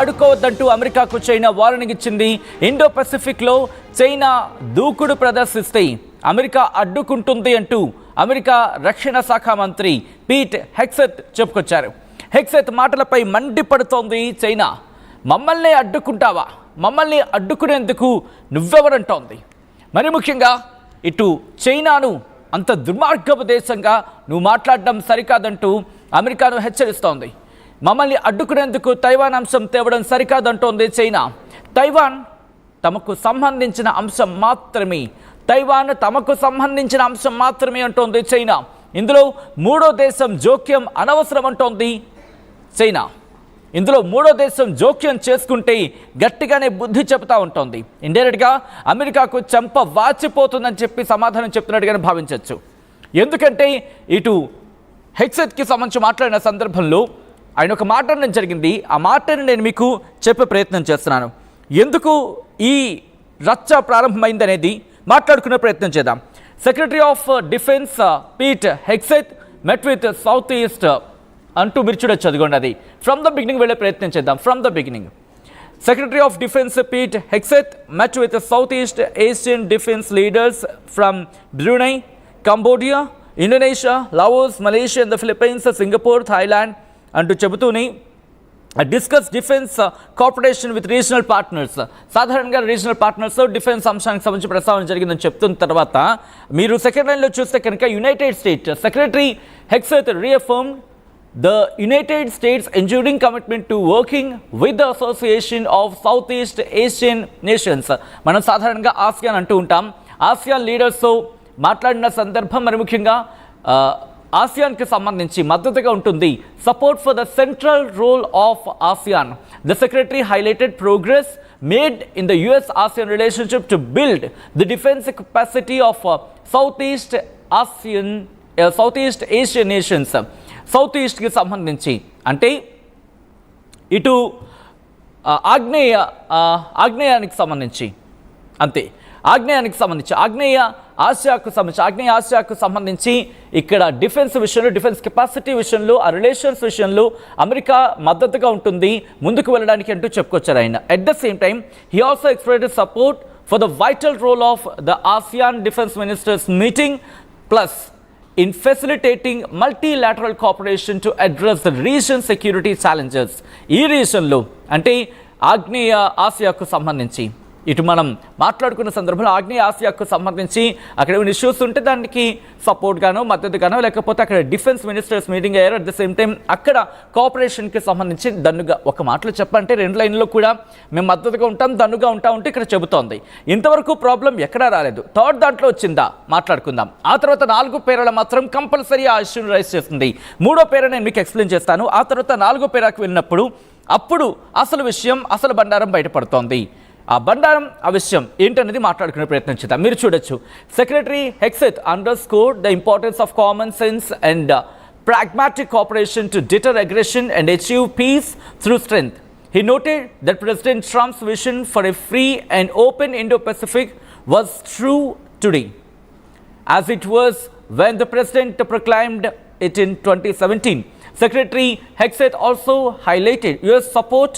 అడ్డుకోవద్దంటూ అమెరికాకు China warning ఇచ్చింది. ఇండో పసిఫిక్లో చైనా దూకుడు ప్రదర్శిస్తే అమెరికా అడ్డుకుంటుంది అంటూ అమెరికా రక్షణ శాఖ మంత్రి పీట్ హెగ్సెత్ చెప్పుకొచ్చారు. హెగ్సెత్ మాటలపై మండిపడుతోంది చైనా. మమ్మల్ని అడ్డుకుంటావా? మమ్మల్ని అడ్డుకునేందుకు నువ్వెవరంటోంది. మరి ముఖ్యంగా ఇటు చైనాను అంత దుర్మార్గపు దేశంగా నువ్వు మాట్లాడడం సరికాదంటూ అమెరికాను హెచ్చరిస్తోంది. మమ్మల్ని అడ్డుకునేందుకు తైవాన్ అంశం తేవడం సరికాదంటోంది చైనా. తైవాన్ తమకు సంబంధించిన అంశం మాత్రమే, తైవాన్ తమకు సంబంధించిన అంశం మాత్రమే అంటోంది చైనా. ఇందులో మూడో దేశం జోక్యం అనవసరం అంటోంది చైనా. ఇందులో మూడో దేశం జోక్యం చేసుకుంటే గట్టిగానే బుద్ధి చెబుతూ ఉంటుంది. ఇండైరెక్ట్గా అమెరికాకు చెంప వాచిపోతుందని చెప్పి సమాధానం చెప్తున్నట్టుగానే భావించవచ్చు. ఎందుకంటే ఇటు హెగ్సెత్కి సంబంధించి మాట్లాడిన సందర్భంలో ఆయన ఒక మాట అనడం జరిగింది. ఆ మాటను నేను మీకు చెప్పే ప్రయత్నం చేస్తున్నాను. ఎందుకు ఈ రచ్చ ప్రారంభమైంది అనేది మాట్లాడుకునే ప్రయత్నం చేద్దాం. Secretary of defence Pete Hegseth met with south east అంటూ మీరు చూడొచ్చు. అదిగోండి, అది ఫ్రమ్ ద బిగినింగ్ వెళ్ళే ప్రయత్నం చేద్దాం. From the beginning, secretary of defence Pete Hegseth met with south east Asian defence leaders from Brunei, Cambodia, Indonesia, Laos, Malaysia and the Philippines, Singapore, Thailand అంటూ చెబుతూనే discuss defence cooperation with regional partners. సాధారణంగా regional partners defence అంశానికి సంబంధించి ప్రస్తావన జరిగిందని చెప్తున్న తర్వాత మీరు సెకండ్ లైన్లో చూస్తే కనుక United states secretary Hegseth రీఅఫర్మ్ the United States enduring commitment to working with the Association of Southeast Asian Nations. మనం సాధారణంగా ఆసియాన్ అంటూ ఉంటాం. ఆసియాన్ లీడర్స్తో మాట్లాడిన సందర్భం మరి ముఖ్యంగా ఆసియాన్కి సంబంధించి మద్దతుగా ఉంటుంది. Support for the central role of ASEAN. The secretary highlighted progress made in the US-ASEAN relationship to build the defense capacity of Southeast Asian nations. సౌత్ ఈస్ట్కి సంబంధించి అంటే ఇటు ఆగ్నేయానికి సంబంధించి, అంతే ఆగ్నేయ ఆసియాకు సంబంధించి ఇక్కడ డిఫెన్స్ విషయంలో, డిఫెన్స్ కెపాసిటీ విషయంలో, ఆ రిలేషన్స్ విషయంలో అమెరికా మద్దతుగా ఉంటుంది ముందుకు వెళ్ళడానికి అంటూ చెప్పుకొచ్చారు ఆయన. At the same time he also expressed support for the vital role of the ASEAN defence ministers meeting plus in facilitating multilateral cooperation to address the region's security challenges. ఈ రీజన్లో అంటే ఆగ్నేయ ఆసియాకు సంబంధించి ఇటు మనం మాట్లాడుకున్న సందర్భంలో ఆగ్నేయ ఆసియాకు సంబంధించి అక్కడ ఏమైనా ఇష్యూస్ ఉంటే దానికి సపోర్ట్గానో మద్దతుగానో లేకపోతే అక్కడ డిఫెన్స్ మినిస్టర్స్ మీటింగ్ అయ్యారు. అట్ ద సేమ్ టైం అక్కడ కోఆపరేషన్కి సంబంధించి దన్నుగా ఒక మాటలో చెప్పంటే రెండు లైన్లో కూడా మేము మద్దతుగా ఉంటాం, దన్నుగా ఉంటాం ఉంటే ఇక్కడ చెబుతోంది. ఇంతవరకు ప్రాబ్లం ఎక్కడా రాలేదు. థర్డ్ దాంట్లో వచ్చిందా మాట్లాడుకుందాం. ఆ తర్వాత 4 పేరాల మాత్రం కంపల్సరీ ఆ ఇష్యూని రైజ్ చేస్తుంది. 3వ పేర నేను మీకు ఎక్స్ప్లెయిన్ చేస్తాను. ఆ తర్వాత 4వ పేరాకు వెళ్ళినప్పుడు అప్పుడు అసలు విషయం, అసలు బండారం బయటపడుతోంది. ఆ బండారం, ఆ విషయం ఏంటనేది మాట్లాడుకునే ప్రయత్నం చేద్దాం. మీరు చూడొచ్చు, secretary Hegseth underscored the importance of common sense and pragmatic cooperation to deter aggression and achieve peace through strength. He noted that President Trump's vision for a free and open Indo-Pacific was true today, as it was when the president proclaimed it in 2017. Secretary Hexet also highlighted US support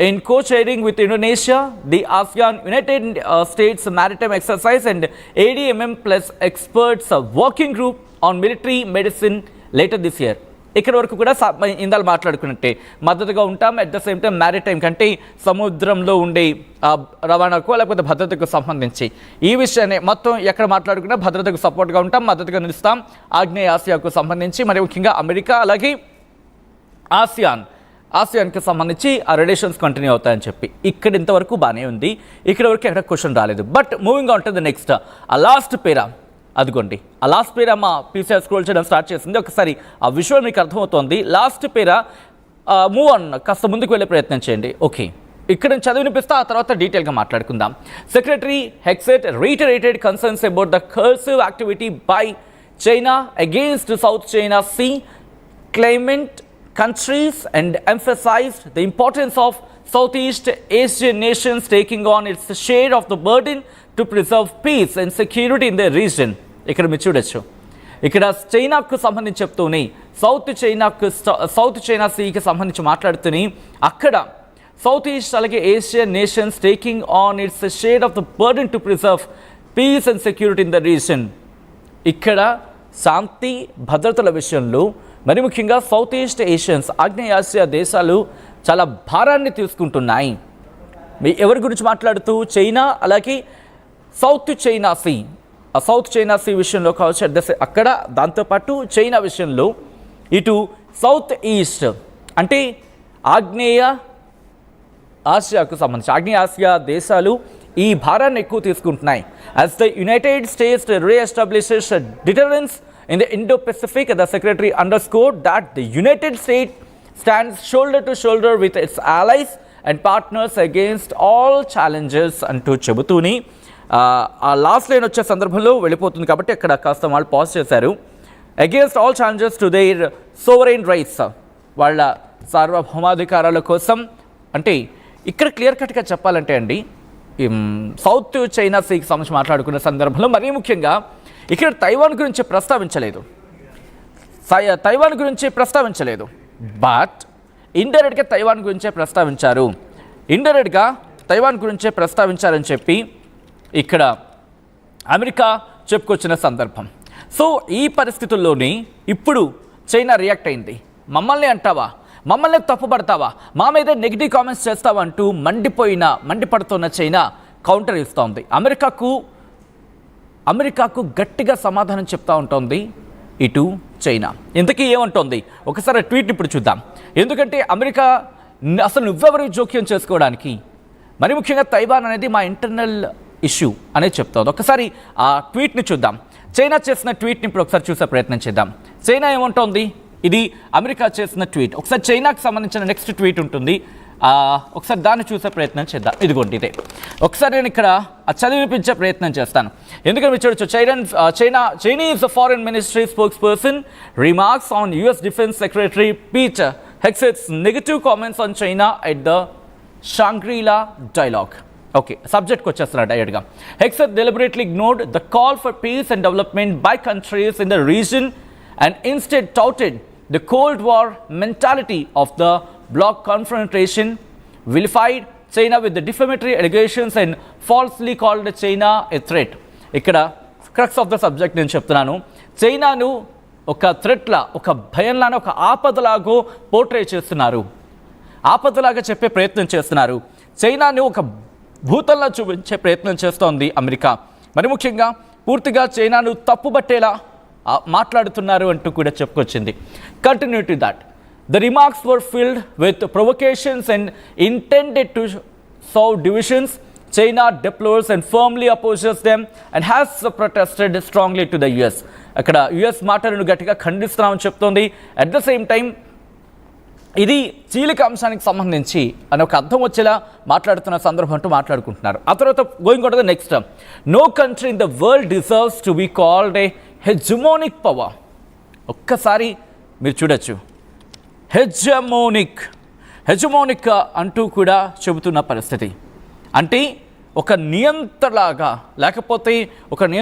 in co-chairing with Indonesia, the ASEAN United States Maritime Exercise and ADMM plus experts working group on military medicine later this year. ఇక్కడ వరకు కూడా ఇందాలు మాట్లాడుకున్నట్టే మద్దతుగా ఉంటాం. At the same time maritime కంటే సముద్రంలో ఉండే రవాణాకు లేకపోతే భద్రతకు సంబంధించి ఈ విషయాన్ని మొత్తం ఎక్కడ మాట్లాడుకున్నా భద్రతకు సపోర్ట్గా ఉంటాం, మద్దతుగా నిలుస్తాం. ఆగ్నేయ ఆసియాకు సంబంధించి మరి ముఖ్యంగా అమెరికా అలాగే ఆసియాన్కి సంబంధించి ఆ రిలేషన్స్ కంటిన్యూ అవుతాయని చెప్పి ఇక్కడ ఇంతవరకు బాగానే ఉంది. ఇక్కడ వరకు ఎక్కడ క్వశ్చన్ రాలేదు. But moving on to the next, ఆ లాస్ట్ పేరా అదిగోండి, ఆ లాస్ట్ పేరా మా పీసీఆర్ స్క్రోల్ చేయడం స్టార్ట్ చేసింది. ఒకసారి ఆ విషయం మీకు అర్థమవుతోంది. లాస్ట్ పేరా మూవ్ ఆన్, కాస్త ముందుకు వెళ్ళే ప్రయత్నం చేయండి. ఓకే, ఇక్కడ చదివినిపిస్తా, ఆ తర్వాత డీటెయిల్గా మాట్లాడుకుందాం. Secretary Hegseth reiterated concerns about the coercive activity by China against South China Sea claimant countries and emphasized the importance of Southeast Asian nations taking on its share of the burden to preserve peace and security in the region. ఇక్కడ మీరు చూడొచ్చు, ఇక్కడ చైనాకు సంబంధించి చెప్తూనే south China సీకి సంబంధించి మాట్లాడుతూనే అక్కడ సౌత్ ఈస్ట్ అలాగే Asian nations taking on its share of the burden to preserve peace and security in the region. ఇక్కడ శాంతి భద్రతల విషయంలో మరి ముఖ్యంగా సౌత్ ఈస్ట్ ఏషియన్స్ ఆగ్నేయాసియా దేశాలు చాలా భారాన్ని తీసుకుంటున్నాయి. ఎవరి గురించి మాట్లాడుతూ చైనా అలాగే సౌత్ చైనా సీ, ఆ సౌత్ చైనా సీ విషయంలో కావచ్చు అక్కడ, దాంతోపాటు చైనా విషయంలో ఇటు సౌత్ ఈస్ట్ అంటే ఆగ్నేయ ఆసియాకు సంబంధించి ఆగ్నేయ ఆసియా దేశాలు ఈ భారాన్ని ఎక్కువ తీసుకుంటున్నాయి. As the United States reestablishes deterrence in the Indo-Pacific, the secretary underscored that the United States stands shoulder to shoulder with its allies and partners against all challenges అంటూ చెబుతూని ఆ లాస్ట్ లైన్ వచ్చే సందర్భంలో వెళ్ళిపోతుంది కాబట్టి అక్కడ కాస్త వాళ్ళు పాజ్ చేశారు. Against all challenges to their sovereign rights, వాళ్ళ సార్వభౌమాధికారాల కోసం. అంటే ఇక్కడ క్లియర్ కట్గా చెప్పాలంటే అండి, సౌత్ చైనా సీకి సంబంధించి మాట్లాడుకున్న సందర్భంలో మరీ ముఖ్యంగా ఇక్కడ తైవాన్ గురించి ప్రస్తావించలేదు, బట్ ఇండైరెక్ట్గా తైవాన్ గురించే ప్రస్తావించారని చెప్పి ఇక్కడ అమెరికా చెప్పుకొచ్చిన సందర్భం. సో ఈ పరిస్థితుల్లోనే ఇప్పుడు చైనా రియాక్ట్ అయింది. మమ్మల్ని అంటావా, మమ్మల్ని తప్పుపడతావా, మా మీద నెగిటివ్ కామెంట్స్ చేస్తావా అంటూ మండిపడుతున్న చైనా కౌంటర్ ఇస్తోంది. అమెరికాకు గట్టిగా సమాధానం చెప్తా ఉంటుంది ఇటు చైనా. ఇంతకీ ఏమంటోంది ఒకసారి ట్వీట్ ఇప్పుడు చూద్దాం. ఎందుకంటే అమెరికా అసలు నువ్వెవరు జోక్యం చేసుకోవడానికి, మరి ముఖ్యంగా తైవాన్ అనేది మా ఇంటర్నల్ ఇష్యూ అనేది చెప్తోంది. ఒకసారి ఆ ట్వీట్ని చూద్దాం. చైనా చేసిన ట్వీట్ని ఇప్పుడు ఒకసారి చూసే ప్రయత్నం చేద్దాం. చైనా ఏమంటోంది, ఇది అమెరికా చేసిన ట్వీట్. ఒకసారి చైనాకు సంబంధించిన నెక్స్ట్ ట్వీట్ ఉంటుంది, ఒకసారి దాన్ని చూసే ప్రయత్నం చేద్దాం. ఇదిగోండి ఇదే. ఒకసారి నేను ఇక్కడ చదివిపించే ప్రయత్నం చేస్తాను. ఎందుకంటే మీరు చూడొచ్చు, Chinese foreign ministry spokesperson remarks on US defence secretary Pete Hegseth's negative comments on China at the Shangri-La dialogue. Okay, సబ్జెక్ట్కి వచ్చేస్తున్నారు డైరెక్ట్గా. హెగ్సెట్ deliberately ignored the call for peace and development by countries in the region and instead touted the Cold War mentality of the bloc confrontation, vilified China with the defamatory allegations and falsely called China a threat. ఇక్కడ crux of the subject నేను చెప్తున్నాను. చైనాను ఒక థ్రెట్లా, ఒక భయంలానే, ఒక ఆపదలాగో portray చేస్తున్నారు, ఆపదలాగా చెప్పే ప్రయత్నం చేస్తున్నారు. చైనాను ఒక భూతంలా చూపించే ప్రయత్నం చేస్తోంది అమెరికా. మరి ముఖ్యంగా పూర్తిగా చైనాను తప్పుబట్టేలా మాట్లాడుతున్నారు అంటూ కూడా చెప్పుకొచ్చింది. Continue to that, the remarks were filled with provocations and intended to sow divisions. China deplores and firmly opposes them and has protested strongly to the US. అక్కడ యుఎస్ మాటలను గట్టిగా ఖండిస్తున్నామని చెప్తోంది. అట్ ద సేమ్ టైం ఇది చీలిక అంశానికి సంబంధించి అని ఒక అర్థం వచ్చేలా మాట్లాడుతున్న సందర్భం అంటూ మాట్లాడుకుంటున్నారు. ఆ తర్వాత going on to the next, no country in the world deserves to be called a hegemonic power. ఒక్కసారి మీరు చూడొచ్చు, హెజమోనిక్ అంటూ కూడా చెబుతున్న పరిస్థితి. అంటే ఒక నియంత్రలాగా, లేకపోతే ఒక